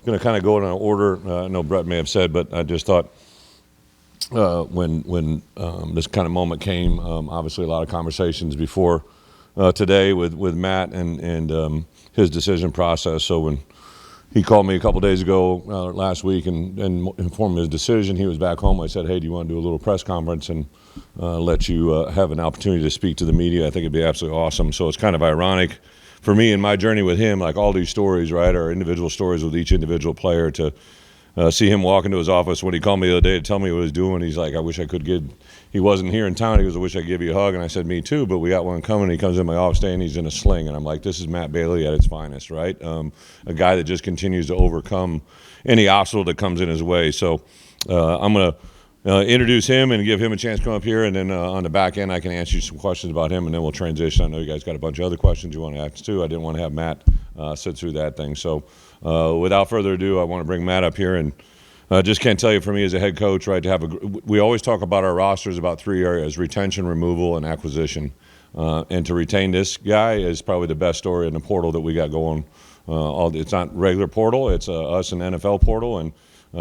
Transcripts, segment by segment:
going to kind of go in an order. I know Bret may have said, but I just thought when this kind of moment came, obviously a lot of conversations before today with Matt and his decision process. So when he called me a couple days ago last week and informed me his decision, he was back home. I said, hey, do you want to do a little press conference and let you have an opportunity to speak to the media? I think it'd be absolutely awesome. So it's kind of ironic for me in my journey with him, like all these stories, right, are individual stories with each individual player, to see him walk into his office when he called me the other day to tell me what he was doing. He's like, I wish I could he wasn't here in town. He goes, I wish I could give you a hug. And I said, me too, but we got one coming. He comes in my office today and he's in a sling. And I'm like, this is Matt Bailey at its finest, right? A guy that just continues to overcome any obstacle that comes in his way. So I'm going to introduce him and give him a chance to come up here. And then on the back end, I can answer you some questions about him, and then we'll transition. I know you guys got a bunch of other questions you want to ask too. I didn't want to have Matt sit through that thing. So without further ado, I want to bring Matt up here. And just can't tell you, for me as a head coach, right, to have we always talk about our rosters about 3 areas: retention, removal, and acquisition. And to retain this guy is probably the best story in the portal that we got going. It's not regular portal, it's us and NFL portal, and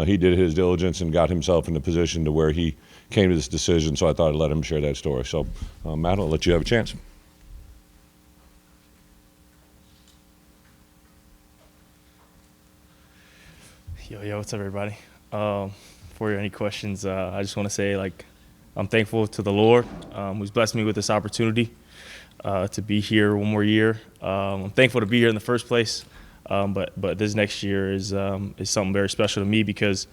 he did his diligence and got himself in the position to where he came to this decision. So I thought I'd let him share that story. So Matt, I'll let you have a chance. Yo, what's up, everybody? Before any questions, I just want to say, I'm thankful to the Lord who's blessed me with this opportunity to be here one more year. I'm thankful to be here in the first place, but this next year is something very special to me because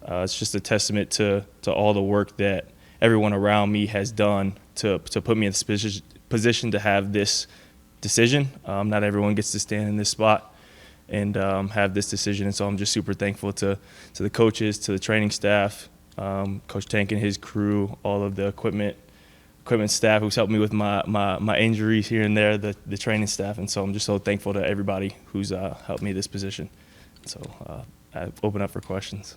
it's just a testament to all the work that everyone around me has done to put me in this position to have this decision. Not everyone gets to stand in this spot and have this decision. And so I'm just super thankful to the coaches, to the training staff, Coach Tank and his crew, all of the equipment staff who's helped me with my injuries here and there, the training staff. And so I'm just so thankful to everybody who's helped me this position. So I open up for questions.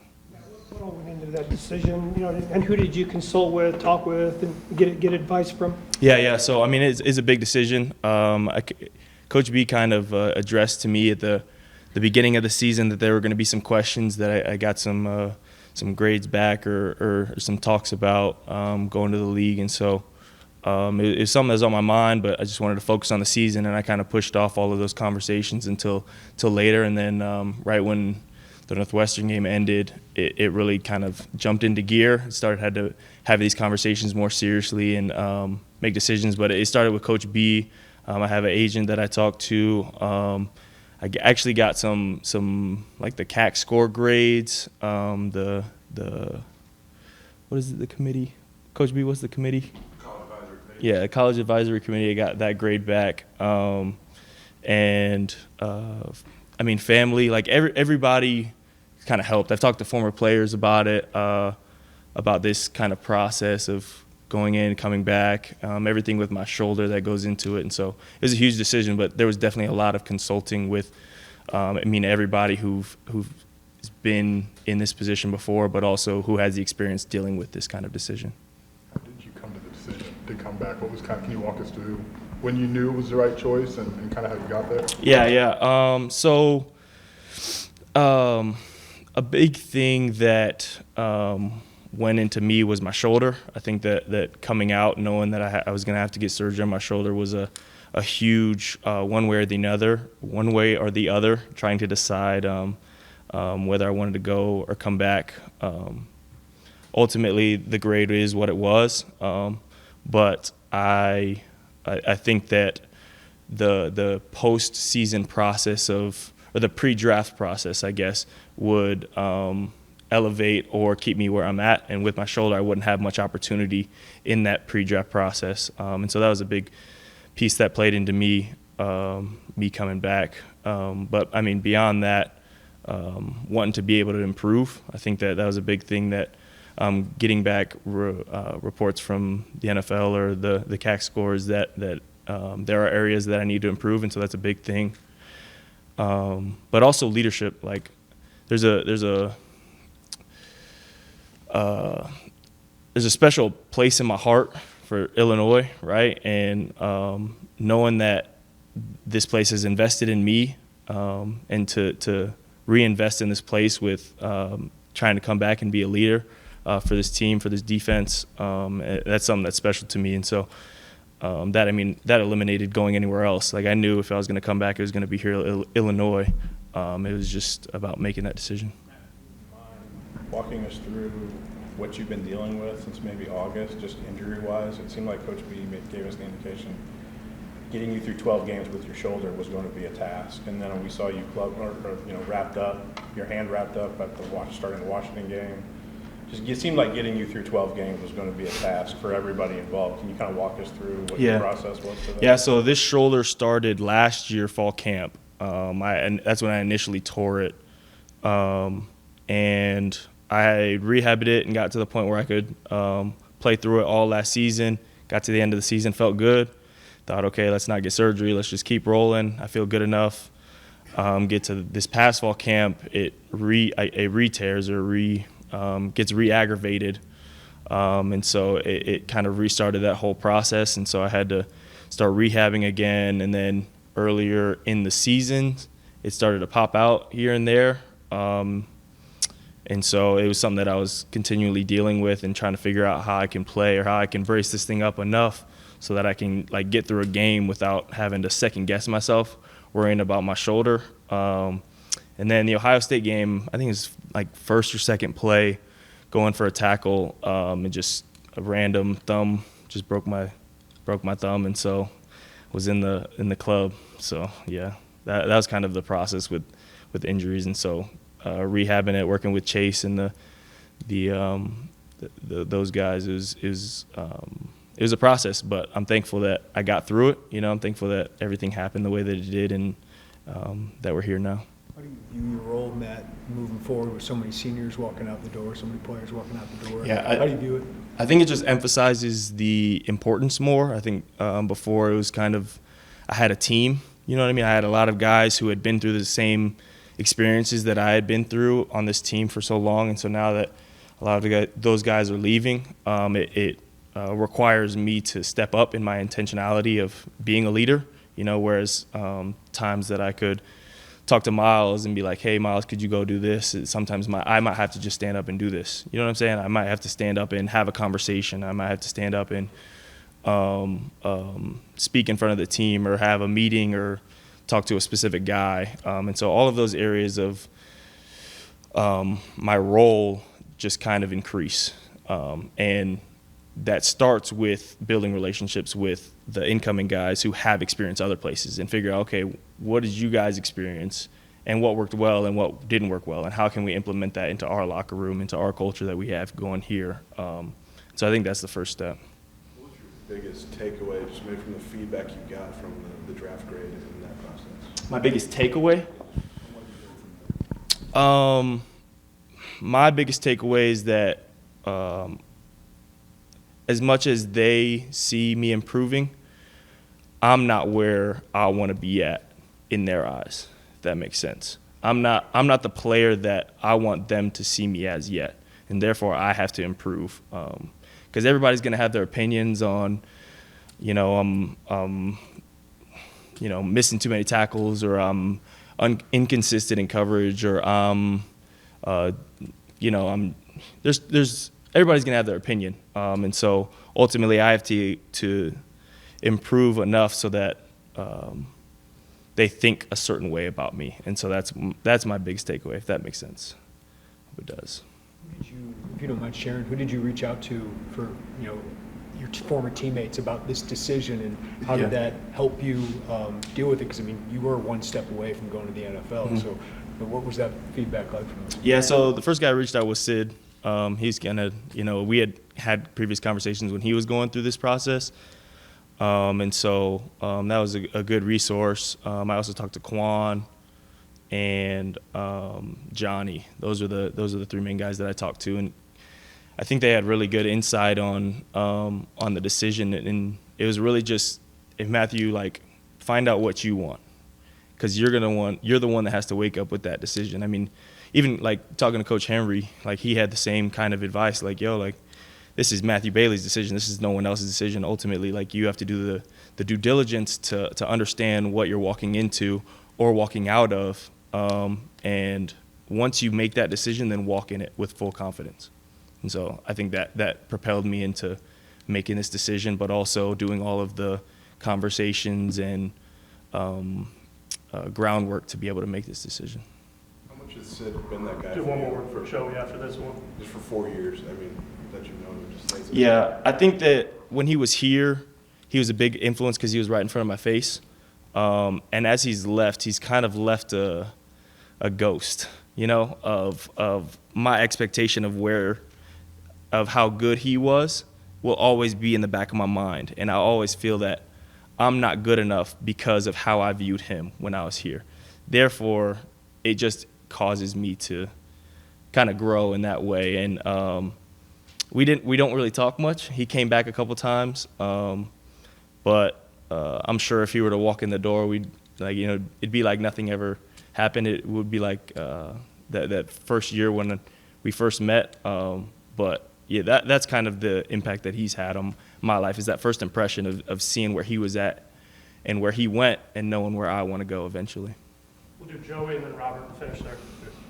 What all went into that decision, and who did you consult with, talk with, and get advice from? Yeah. So, I mean, it's a big decision. Coach B kind of addressed to me at the beginning of the season that there were going to be some questions that I got some grades back or some talks about going to the league. And so it was something that was on my mind, but I just wanted to focus on the season, and I kind of pushed off all of those conversations until later. And then right when the Northwestern game ended, it really kind of jumped into gear. Had to have these conversations more seriously and make decisions. But it started with Coach B. I have an agent that I talked to. I actually got some like the CAC score grades. The what is it? The committee, Coach B. What's the committee? College Advisory Committee. Yeah, the College Advisory Committee. I got that grade back. I mean, family, like everybody kind of helped. I've talked to former players about it, about this kind of process of going in, coming back, everything with my shoulder that goes into it. And so it was a huge decision, but there was definitely a lot of consulting with, everybody who's been in this position before, but also who has the experience dealing with this kind of decision. How did you come to the decision to come back? What was can you walk us through when you knew it was the right choice and kind of how you got there? Yeah. A big thing that went into me was my shoulder. I think that coming out, knowing that I was going to have to get surgery on my shoulder was a huge one way or the other, trying to decide whether I wanted to go or come back. Ultimately, the grade is what it was, but I think that the post-season process or the pre-draft process, I guess, would elevate or keep me where I'm at. And with my shoulder, I wouldn't have much opportunity in that pre-draft process. And so that was a big piece that played into me coming back. But, I mean, beyond that, wanting to be able to improve, I think that was a big thing that getting back reports from the NFL or the CAC scores that there are areas that I need to improve, and so that's a big thing. But also leadership. Like there's a special place in my heart for Illinois, right? And knowing that this place has invested in me and to reinvest in this place with trying to come back and be a leader for this team, for this defense. That's something that's special to me. And so that eliminated going anywhere else. Like, I knew if I was going to come back, it was going to be here in Illinois. It was just about making that decision. Walking us through what you've been dealing with since maybe August, just injury-wise. It seemed like Coach B gave us the indication getting you through 12 games with your shoulder was going to be a task. And then we saw you wrapped up, your hand wrapped up at starting the Washington game. It seemed like getting you through 12 games was going to be a task for everybody involved. Can you kind of walk us through what your process was for that? Yeah, so this shoulder started last year, fall camp. And that's when I initially tore it. And I rehabbed it and got to the point where I could play through it all last season. Got to the end of the season, felt good. Thought, okay, let's not get surgery. Let's just keep rolling. I feel good enough. Get to this past fall camp, it re-tears or gets re-aggravated. And so it kind of restarted that whole process. And so I had to start rehabbing again. And then earlier in the season, it started to pop out here and there. And so it was something that I was continually dealing with and trying to figure out how I can play or how I can brace this thing up enough so that I can get through a game without having to second guess myself, worrying about my shoulder. And then the Ohio State game, I think it was first or second play, going for a tackle, and just a random thumb just broke my thumb, and so was in the club. So yeah, that was kind of the process with injuries, and so rehabbing it, working with Chase and those guys it was a process, but I'm thankful that I got through it. I'm thankful that everything happened the way that it did, and that we're here now. How do you view your role, Matt, moving forward with so many seniors walking out the door, so many players walking out the door? Yeah, how do you view it? I think it just emphasizes the importance more. I think before it was kind of, I had a team, you know what I mean? I had a lot of guys who had been through the same experiences that I had been through on this team for so long, and so now that a lot of those guys are leaving, it requires me to step up in my intentionality of being a leader, whereas times that I could talk to Miles and be like, hey, Miles, could you go do this? Sometimes I might have to just stand up and do this. You know what I'm saying? I might have to stand up and have a conversation. I might have to stand up and speak in front of the team or have a meeting or talk to a specific guy. And so all of those areas of my role just kind of increase. And that starts with building relationships with the incoming guys who have experience other places and figure out, okay, what did you guys experience and what worked well and what didn't work well, and how can we implement that into our locker room, into our culture that we have going here. So I think that's the first step. What was your biggest takeaway, just maybe from the feedback you got from the draft grade in that process? My biggest takeaway? My biggest takeaway is that as much as they see me improving, I'm not where I want to be at in their eyes, if that makes sense. I'm not the player that I want them to see me as yet, and therefore I have to improve. Because everybody's going to have their opinions on, I'm missing too many tackles, or I'm inconsistent in coverage, or there's everybody's going to have their opinion. And so ultimately I have to improve enough so that they think a certain way about me. And so that's my biggest takeaway, if that makes sense. It does. If you don't mind sharing, who did you reach out to for, your former teammates about this decision, and how did that help you deal with it? Because, you were one step away from going to the NFL. Mm-hmm. So what was that feedback like from them? Yeah, so the first guy I reached out was Sid. He's we had previous conversations when he was going through this process. And so that was a good resource. I also talked to Quan and Johnny. Those are the three main guys that I talked to, and I think they had really good insight on the decision. And it was really just, if Matthew, find out what you want, because you're the one that has to wake up with that decision. Even talking to Coach Henry, he had the same kind of advice, this is Matthew Bailey's decision. This is no one else's decision. Ultimately, you have to do the due diligence to understand what you're walking into or walking out of, and once you make that decision, then walk in it with full confidence. And so I think that propelled me into making this decision, but also doing all of the conversations and groundwork to be able to make this decision. How much has Sid been that guy Do for one you more for Joey after this one. just for 4 years? I mean, that you've known him, just say Yeah, I think that when he was here, he was a big influence because he was right in front of my face. And as he's left, he's kind of left a ghost, you know, of my expectation of how good he was will always be in the back of my mind. And I always feel that I'm not good enough because of how I viewed him when I was here. Therefore, it just causes me to kind of grow in that way. And we don't really talk much. He came back a couple times, but I'm sure if he were to walk in the door, it'd be like nothing ever happened. It would be like that first year when we first met. But yeah, that's kind of the impact that he's had on my life, is that first impression of seeing where he was at and where he went and knowing where I want to go eventually. We'll do Joey and then Robert to finish there.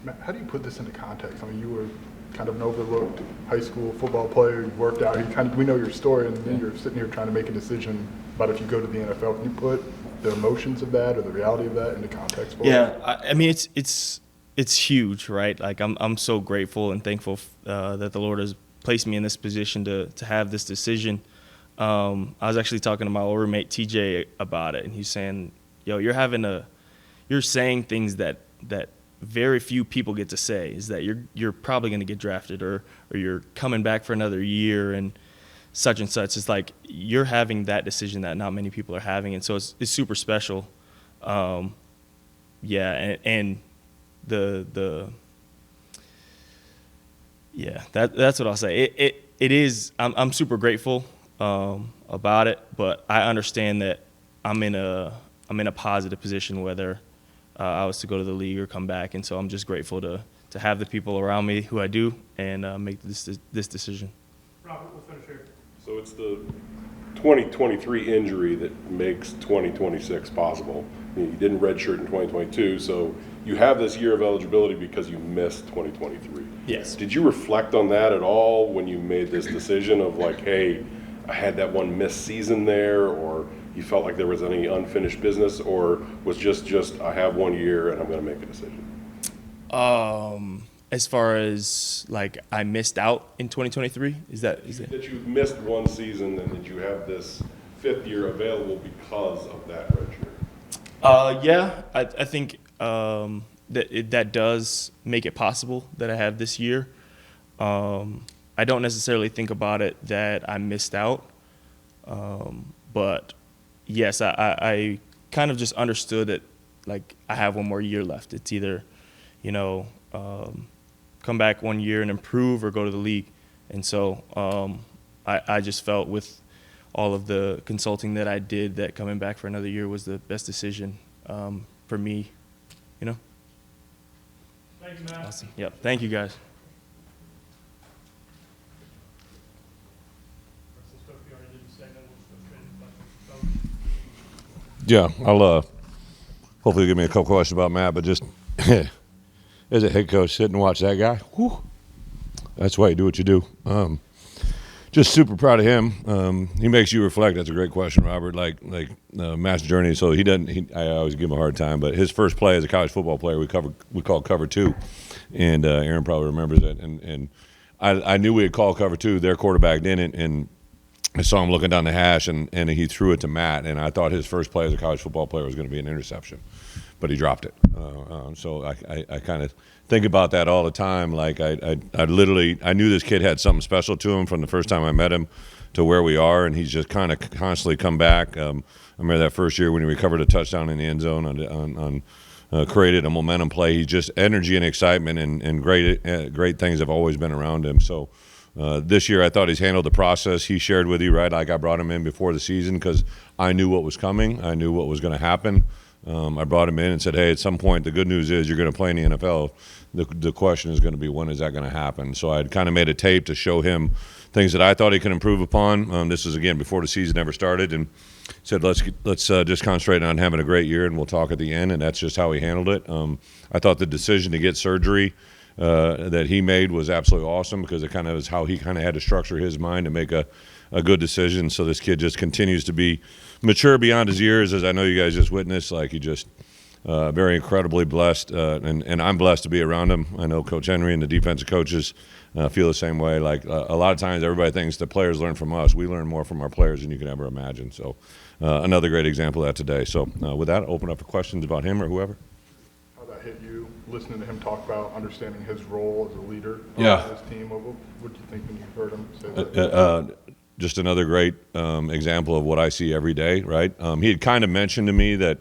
Matt, how do you put this into context? I mean, you were kind of an overlooked high school football player. You worked out. We know your story, and then you're sitting here trying to make a decision about if you go to the NFL. Can you put the emotions of that or the reality of that into context for us? Yeah, I mean, it's huge, right? Like I'm so grateful and thankful that the Lord has placed me in this position to have this decision. I was actually talking to my old roommate TJ about it, and he's saying, "Yo, you're saying things that very few people get to say. Is that you're probably going to get drafted, or you're coming back for another year, and such and such." It's like you're having that decision that not many people are having, and so it's super special. Yeah, and that's what I'll say. It is. I'm super grateful about it, but I understand that I'm in a positive position whether I was to go to the league or come back, and so I'm just grateful to have the people around me who I do and make this decision. Robert, we'll finish here. So it's the 2023 injury that makes 2026 possible. You didn't redshirt in 2022, so you have this year of eligibility because you missed 2023. Yes. Did you reflect on that at all when you made this decision of like, hey, I had that one missed season there, or you felt like there was any unfinished business, or was just I have 1 year and I'm going to make a decision? As far as like I missed out in 2023, is that That you missed one season and that you have this 5th year available because of that redshirt? Yeah, I think that does make it possible that I have this year. I don't necessarily think about it that I missed out, but yes, I kind of just understood that like I have 1 more year left. It's either, come back 1 year and improve or go to the league. And so I just felt with all of the consulting that I did that coming back for another year was the best decision for me, Thank you, Matt. Awesome. Yep. Thank you, guys. Yeah, I'll hopefully give me a couple questions about Matt, but just as a head coach, sit and watch that guy. Whew, that's why you do what you do. Just super proud of him. He makes you reflect. That's a great question, Robert. Like Matt's journey. So he doesn't. I always give him a hard time, but his first play as a college football player, we called cover 2, and Aaron probably remembers it. And I knew we had called cover 2. Their quarterback didn't, and I saw him looking down the hash, and he threw it to Matt, and I thought his first play as a college football player was going to be an interception, but he dropped it. So I kind of think about that all the time. Like I knew this kid had something special to him from the first time I met him to where we are, and he's just kind of constantly come back. I remember that first year when he recovered a touchdown in the end zone on created a momentum play. He's just energy and excitement, and great things have always been around him. So. This year, I thought he's handled the process he shared with you, right? Like I brought him in before the season because I knew what was coming. I knew what was going to happen. I brought him in and said, hey, at some point, the good news is you're going to play in the NFL. The question is going to be, when is that going to happen? So I had kind of made a tape to show him things that I thought he could improve upon. This is, again, before the season ever started, and said, let's just concentrate on having a great year, and we'll talk at the end, and that's just how he handled it. I thought the decision to get surgery that he made was absolutely awesome, because it kind of is how he kind of had to structure his mind to make a good decision. So this kid just continues to be mature beyond his years, as I know you guys just witnessed. Like, he just very incredibly blessed, and I'm blessed to be around him. I know Coach Henry and the defensive coaches feel the same way. Like, a lot of times everybody thinks the players learn from us. We learn more from our players than you can ever imagine. So another great example of that today. So with that, I'll open up for questions about him or whoever. How that hit you, listening to him talk about understanding his role as a leader Yeah. of his team? What do you think when you heard him say that? Just another great example of what I see every day, right? He had kind of mentioned to me that,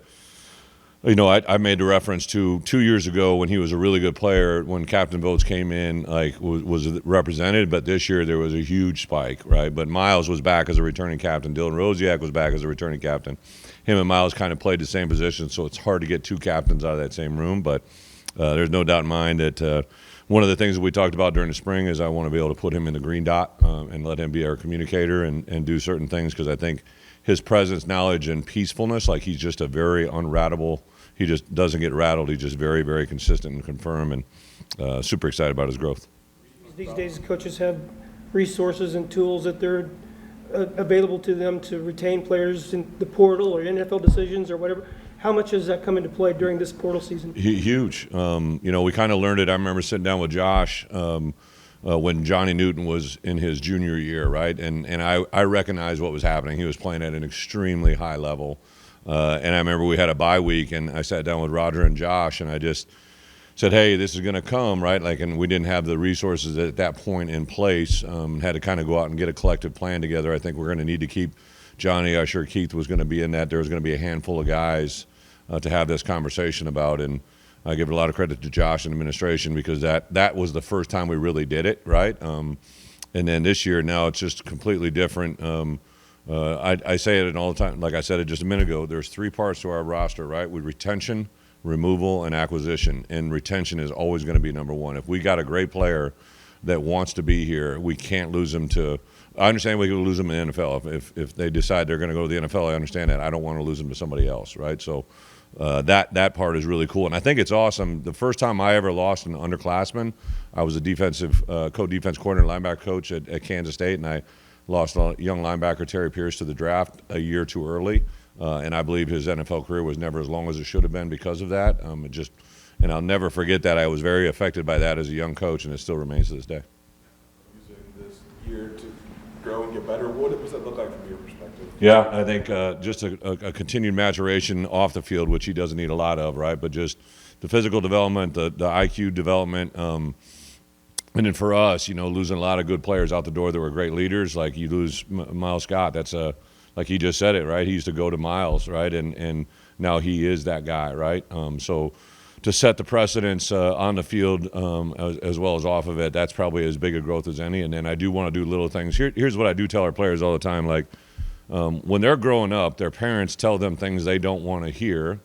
you know, I made the reference to 2 years ago when he was a really good player, when captain votes came in, like, was represented, but this year there was a huge spike, right? But Miles was back as a returning captain. Dylan Rosiak was back as a returning captain. Him and Miles kind of played the same position, so it's hard to get two captains out of that same room, but there's no doubt in mind that one of the things that we talked about during the spring is I want to be able to put him in the green dot and let him be our communicator and do certain things, because I think his presence, knowledge, and peacefulness, like, he's just a very unratable. He just doesn't get rattled. He's just very, very consistent and confirm, and super excited about his growth. These days, coaches have resources and tools that they're available to them to retain players in the portal or NFL decisions or whatever. How much does that come into play during this portal season? Huge. You know, we kind of learned it. I remember sitting down with Josh when Johnny Newton was in his junior year, right? And I recognized what was happening. He was playing at an extremely high level. And I remember we had a bye week, and I sat down with Roger and Josh, and I just said, hey, this is going to come, right? Like, and we didn't have the resources at that point in place. Had to kind of go out and get a collective plan together. I think we're going to need to keep Johnny. I'm sure Keith was going to be in that. There was going to be a handful of guys to have this conversation about, and I give a lot of credit to Josh and administration, because that was the first time we really did it, right? And then this year, now it's just completely different. I say it all the time, like I said it just a minute ago, there's three parts to our roster, right? With retention, removal, and acquisition, and retention is always going to be number one. If we got a great player that wants to be here, we can't lose them to – I understand we can lose them in the NFL. If they decide they're going to go to the NFL, I understand that. I don't want to lose them to somebody else, right? So that part is really cool. And I think it's awesome. The first time I ever lost an underclassman, I was a defensive co-defense coordinator, linebacker coach at Kansas State, and I lost a young linebacker, Terry Pierce, to the draft a year too early. And I believe his NFL career was never as long as it should have been because of that. And I'll never forget that. I was very affected by that as a young coach, and it still remains to this day. Using this year to grow and get better, what does that look like from your perspective? Yeah, I think just a continued maturation off the field, which he doesn't need a lot of, right? But just the physical development, the IQ development, and then for us, you know, losing a lot of good players out the door that were great leaders. Like, you lose Miles Scott, that's like he just said it, right? He used to go to Miles, right? And now he is that guy, right? So to set the precedence on the field as well as off of it, that's probably as big a growth as any. And then I do want to do little things. Here's what I do tell our players all the time. Like, when they're growing up, their parents tell them things they don't want to hear,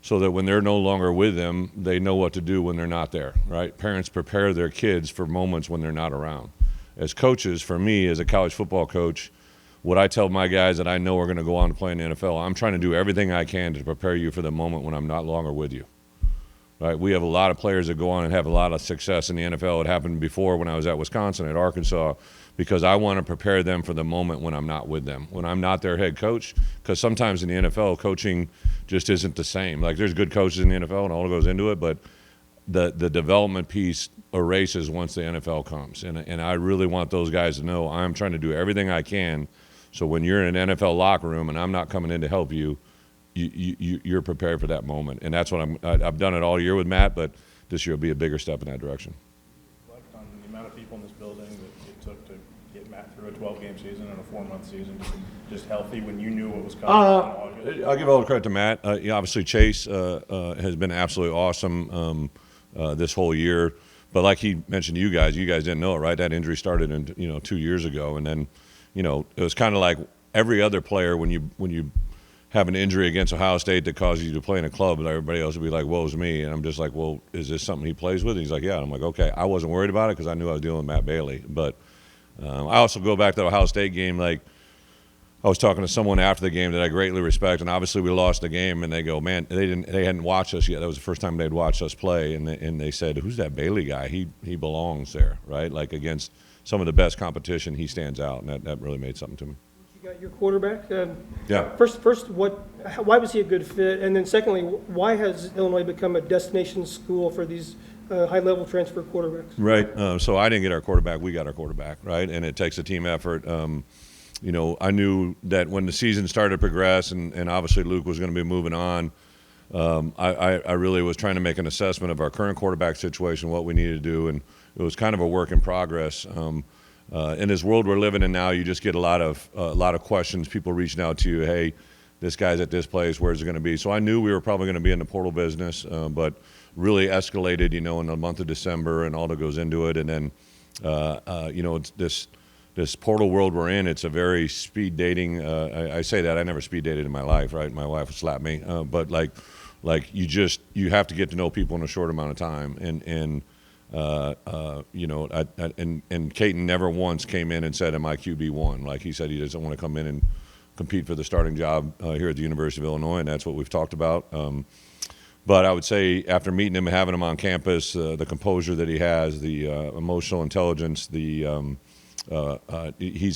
so that when they're no longer with them, they know what to do when they're not there, right? Parents prepare their kids for moments when they're not around. As coaches, for me, as a college football coach, what I tell my guys that I know are going to go on to play in the NFL, I'm trying to do everything I can to prepare you for the moment when I'm not longer with you. Right? We have a lot of players that go on and have a lot of success in the NFL. It happened before when I was at Wisconsin, at Arkansas, because I want to prepare them for the moment when I'm not with them, when I'm not their head coach. Because sometimes in the NFL, coaching just isn't the same. Like, there's good coaches in the NFL and all that goes into it, but the development piece erases once the NFL comes. And I really want those guys to know I'm trying to do everything I can, so when you're in an NFL locker room and I'm not coming in to help you, you're prepared for that moment. And that's what I've done it all year with Matt, but this year will be a bigger step in that direction. Reflect on the amount of people in this building that it took to get Matt through a 12-game season and a 4-month season, just healthy when you knew what was coming in August. I'll give all the credit to Matt. Obviously, Chase has been absolutely awesome this whole year. But like he mentioned to you guys didn't know it, right? That injury started in 2 years ago, and then it was kind of like every other player when you have an injury against Ohio State that causes you to play in a club, and everybody else would be like, woe's me. And I'm just like, well, is this something he plays with? And he's like, yeah. And I'm like, okay. I wasn't worried about it because I knew I was dealing with Matt Bailey. But I also go back to the Ohio State game. Like, I was talking to someone after the game that I greatly respect, and obviously we lost the game, and they go, man, they hadn't watched us yet. That was the first time they'd watched us play, and they said, who's that Bailey guy? He belongs there, right? Like, against some of the best competition, he stands out, and that really made something to me. You got your quarterback. Yeah. First, why was he a good fit? And then secondly, why has Illinois become a destination school for these high-level transfer quarterbacks? Right. So I didn't get our quarterback. We got our quarterback, right? And it takes a team effort. You know, I knew that when the season started to progress, and obviously Luke was going to be moving on, I really was trying to make an assessment of our current quarterback situation, what we needed to do, and it was kind of a work in progress. In this world we're living in now, you just get a lot of questions, people reaching out to you, hey, this guy's at this place, where's it going to be? So I knew we were probably going to be in the portal business, but really escalated, you know, in the month of December and all that goes into it. And then, you know, it's this portal world we're in, it's a very speed dating. I say that, I never speed dated in my life, right? My wife would slap me. But like you have to get to know people in a short amount of time. And you know, and Caton never once came in and said, am I QB1? Like he said, he doesn't want to come in and compete for the starting job here at the University of Illinois, and that's what we've talked about. But I would say after meeting him and having him on campus, the composure that he has, the emotional intelligence, he's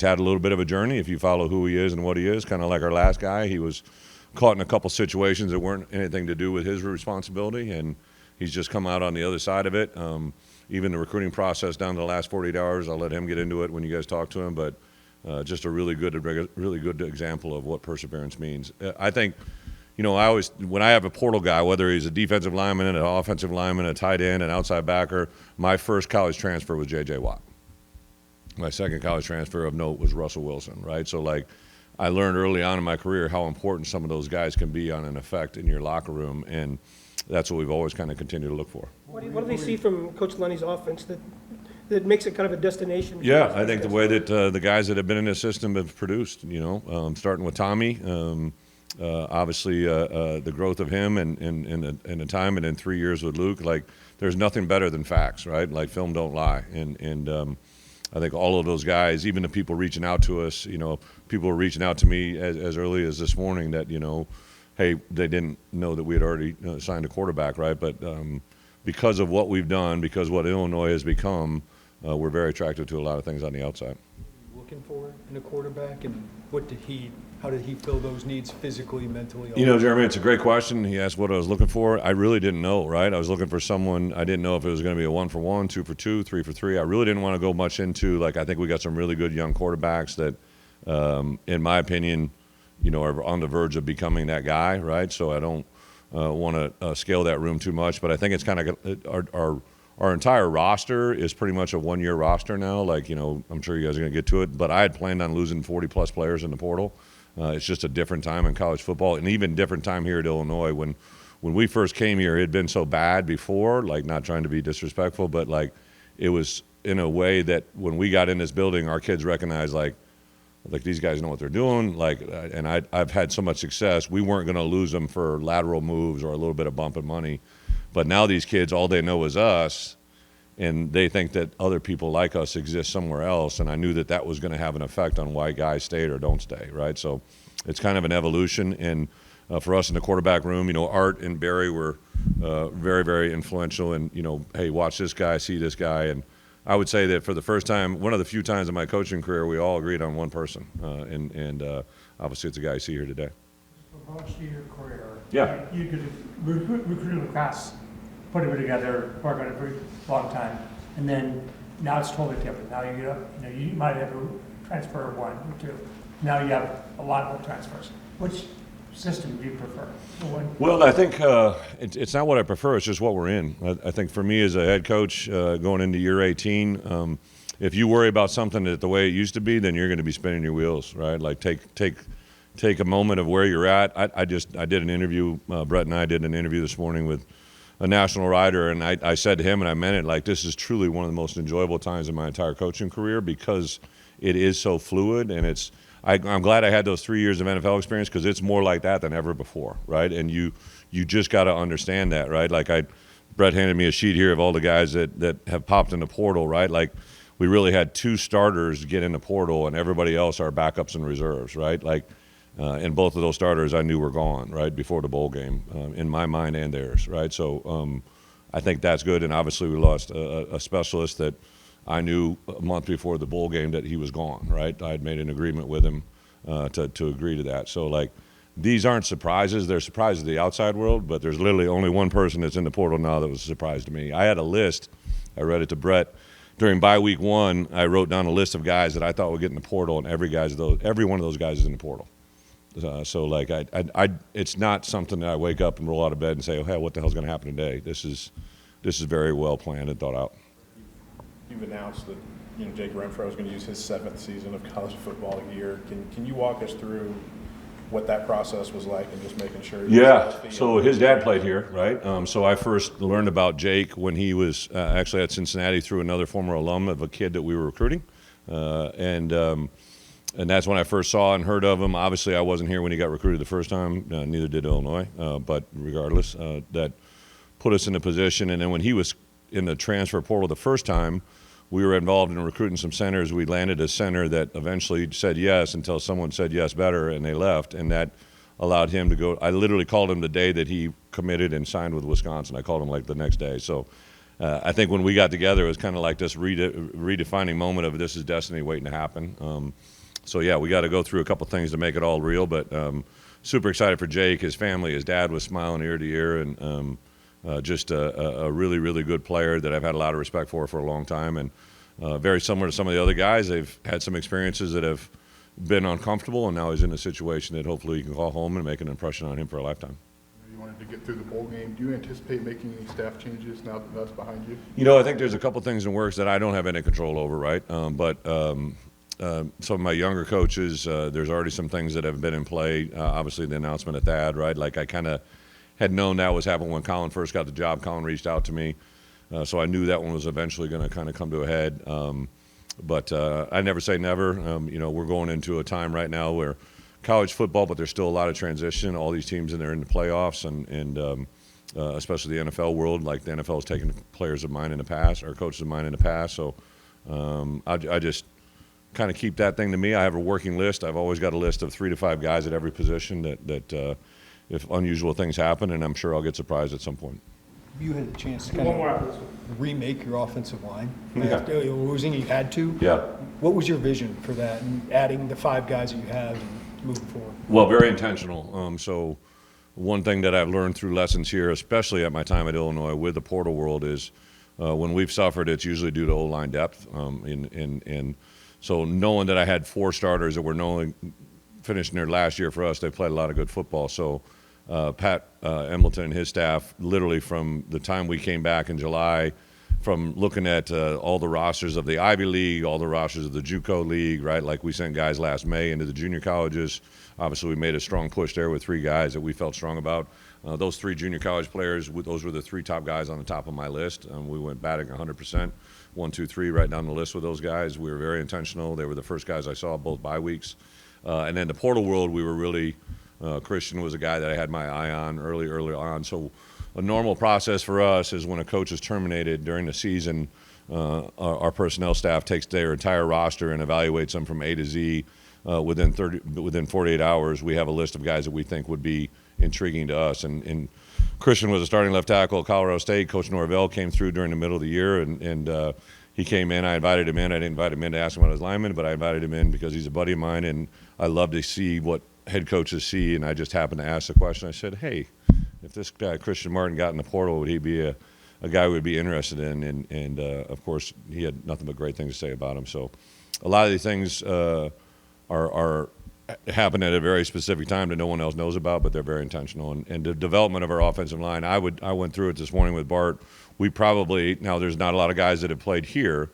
had a little bit of a journey if you follow who he is and what he is, kind of like our last guy. He was caught in a couple situations that weren't anything to do with his responsibility, and he's just come out on the other side of it. Even the recruiting process down to the last 48 hours, I'll let him get into it when you guys talk to him, but just a really good example of what perseverance means. I think, you know, when I have a portal guy, whether he's a defensive lineman, an offensive lineman, a tight end, an outside backer, my first college transfer was J.J. Watt. My second college transfer of note was Russell Wilson, right? So, like, I learned early on in my career how important some of those guys can be on an effect in your locker room, and that's what we've always kind of continued to look for. What do they see from Coach Lenny's offense that makes it kind of a destination? Yeah, I think the way that the guys that have been in this system have produced, you know, starting with Tommy, obviously the growth of him and the time, and in 3 years with Luke, like, there's nothing better than facts, right? Like, film don't lie. And I think all of those guys, even the people reaching out to us, you know, people were reaching out to me as early as this morning that, you know, hey, they didn't know that we had already signed a quarterback, right? But because of what we've done, because what Illinois has become, we're very attracted to a lot of things on the outside. Looking for in a quarterback, and how did he fill those needs physically, mentally? You know, Jeremy, it's a great question. He asked what I was looking for. I really didn't know, right? I was looking for someone. I didn't know if it was going to be a 1-for-1, 2-for-2, 3-for-3. I really didn't want to go much into, like, I think we got some really good young quarterbacks that, in my opinion, you know, are on the verge of becoming that guy, right? So I don't want to scale that room too much, but I think it's kind of our entire roster is pretty much a one-year roster now. Like, you know, I'm sure you guys are going to get to it, but I had planned on losing 40-plus players in the portal. It's just a different time in college football, and even different time here at Illinois. When we first came here, it had been so bad before, like, not trying to be disrespectful, but, like, it was in a way that when we got in this building, our kids recognized, like these guys know what they're doing. Like, and I've had so much success, we weren't going to lose them for lateral moves or a little bit of bump in money. But now these kids, all they know is us, and they think that other people like us exist somewhere else, and I knew that was going to have an effect on why guys stayed or don't stay, right? So it's kind of an evolution, and for us in the quarterback room, you know, Art and Barry were very, very influential, and, you know, hey, watch this guy, see this guy, and I would say that for the first time, one of the few times in my coaching career, we all agreed on one person, and obviously it's a guy you see here today. For most of your career, Yeah. you could recruit a class, put it together, work on it for a long time, and then now it's totally different. Now you might have a transfer of 1 or 2. Now you have a lot more transfers. Which system do you prefer? Well, I think it's not what I prefer. It's just what we're in. I think for me as a head coach going into year 18, if you worry about something that the way it used to be, then you're going to be spinning your wheels, right? Like take a moment of where you're at. I did an interview. Bret and I did an interview this morning with a national writer, and I said to him, and I meant it, like, this is truly one of the most enjoyable times in my entire coaching career because it is so fluid, and I'm glad I had those 3 years of NFL experience because it's more like that than ever before, right? And you just got to understand that, right? Like Bret handed me a sheet here of all the guys that have popped in the portal, right? Like we really had 2 starters get in the portal, and everybody else are backups and reserves, right? Like, and both of those starters I knew were gone, right, before the bowl game, in my mind and theirs, right? So I think that's good, and obviously we lost a specialist that I knew a month before the bowl game that he was gone, right? I had made an agreement with him to agree to that. So, like, these aren't surprises. They're surprises to the outside world, but there's literally only one person that's in the portal now that was a surprise to me. I had a list. I read it to Bret. During bye week 1, I wrote down a list of guys that I thought would get in the portal, and every one of those guys is in the portal. So, like, it's not something that I wake up and roll out of bed and say, oh, hey, what the hell's going to happen today? This is very well planned and thought out. You've announced that Jake Renfro is going to use his 7th season of college football here. Can you walk us through what that process was like and just making sure? Yeah. So his dad played here, right? So I first learned about Jake when he was actually at Cincinnati through another former alum of a kid that we were recruiting, and that's when I first saw and heard of him. Obviously, I wasn't here when he got recruited the first time. Neither did Illinois. But regardless, that put us in a position. And then when he was in the transfer portal the first time, we were involved in recruiting some centers. We landed a center that eventually said yes until someone said yes better, and they left, and that allowed him to go. I literally called him the day that he committed and signed with Wisconsin. I called him like the next day. So I think when we got together, it was kind of like this redefining moment of this is destiny waiting to happen. So, yeah, we got to go through a couple things to make it all real, but super excited for Jake, his family. His dad was smiling ear to ear, and just a really, really good player that I've had a lot of respect for a long time, and very similar to some of the other guys. They've had some experiences that have been uncomfortable, and now he's in a situation that hopefully he can call home and make an impression on him for a lifetime. You wanted to get through the bowl game. Do you anticipate making any staff changes now that that's behind you? I think there's a couple things in works that I don't have any control over, right? But some of my younger coaches, there's already some things that have been in play. Obviously, the announcement of Thad, right? Like, I kind of had known that was happening when Colin first got the job. Colin reached out to me, so I knew that one was eventually going to kind of come to a head. But I never say never. We're going into a time right now where college football, but there's still a lot of transition. All these teams in there in the playoffs, and especially the NFL world. Like, the NFL has taken players of mine in the past, or coaches of mine in the past. So I just kind of keep that thing to me. I have a working list. I've always got a list of 3 to 5 guys at every position that if unusual things happen, and I'm sure I'll get surprised at some point. You had a chance to kind of remake your offensive line. After losing, you had to. Yeah. What was your vision for that, and adding the 5 guys that you have and moving forward? Well, very intentional. So one thing that I've learned through lessons here, especially at my time at Illinois with the portal world, is when we've suffered, it's usually due to O-line depth. And so knowing that I had 4 starters that were finishing their last year for us, they played a lot of good football. So Pat Embleton and his staff, literally from the time we came back in July, from looking at all the rosters of the Ivy League, all the rosters of the JUCO League, right? Like, we sent guys last May into the junior colleges. Obviously, we made a strong push there with 3 guys that we felt strong about. Those 3 junior college players, those were the 3 top guys on the top of my list. We went batting 100%, 1, 2, 3, right down the list with those guys. We were very intentional. They were the first guys I saw both bye weeks. And then the portal world, we were really Christian was a guy that I had my eye on early on. So a normal process for us is when a coach is terminated during the season, our personnel staff takes their entire roster and evaluates them from A to Z. Within 48 hours, we have a list of guys that we think would be intriguing to us. And Christian was a starting left tackle at Colorado State. Coach Norvell came through during the middle of the year, and he came in. I invited him in. I didn't invite him in to ask him about his lineman, but I invited him in because he's a buddy of mine, and I love to see what head coaches see. And I just happened to ask the question. I said, hey, if this guy Christian Martin got in the portal, would he be a guy we'd be interested in? And of course, he had nothing but great things to say about him. So a lot of these things are happen at a very specific time that no one else knows about, but they're very intentional. And the development of our offensive line, I went through it this morning with Bart. We probably, now there's not a lot of guys that have played here,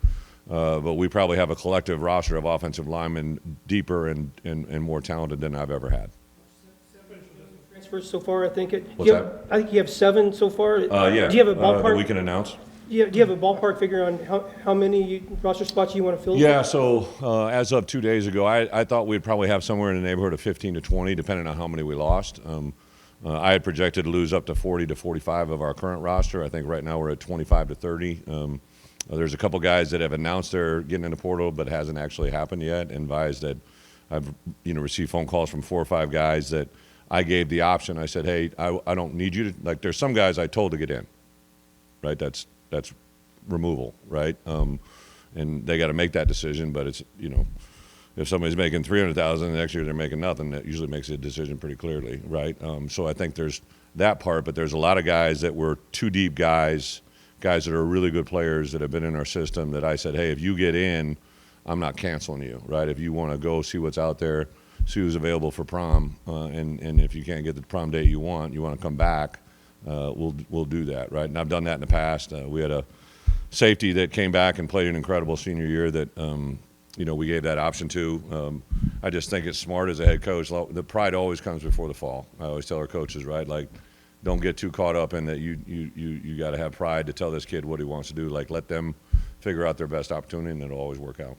but we probably have a collective roster of offensive linemen deeper and more talented than I've ever had. Transfers so far, I think. What's that? I think you have 7 so far. Yeah. Do you have a ballpark? that we can announce? Do you have a ballpark figure on how many roster spots you want to fill? Yeah, so as of 2 days ago, I thought we'd probably have somewhere in the neighborhood of 15 to 20, depending on how many we lost. I had projected to lose up to 40 to 45 of our current roster. I think right now we're at 25 to 30. There's a couple guys that have announced they're getting in the portal, but hasn't actually happened yet. And advised that I've received phone calls from 4 or 5 guys that I gave the option. I said, hey, I don't need you to, like, there's some guys I told to get in, right? That's removal, right? And they got to make that decision. But it's, if somebody's making $300,000 the next year they're making nothing, that usually makes a decision pretty clearly, right? So I think there's that part, but there's a lot of guys that were too deep guys that are really good players that have been in our system that I said, hey, if you get in, I'm not canceling you, right? If you want to go see what's out there, see who's available for prom, and if you can't get the prom date you want to come back, we'll do that, right? And I've done that in the past. We had a safety that came back and played an incredible senior year that we gave that option to. I just think it's smart as a head coach. The pride always comes before the fall. I always tell our coaches, right? Like, don't get too caught up in that. You got to have pride to tell this kid what he wants to do. Like, let them figure out their best opportunity, and it'll always work out.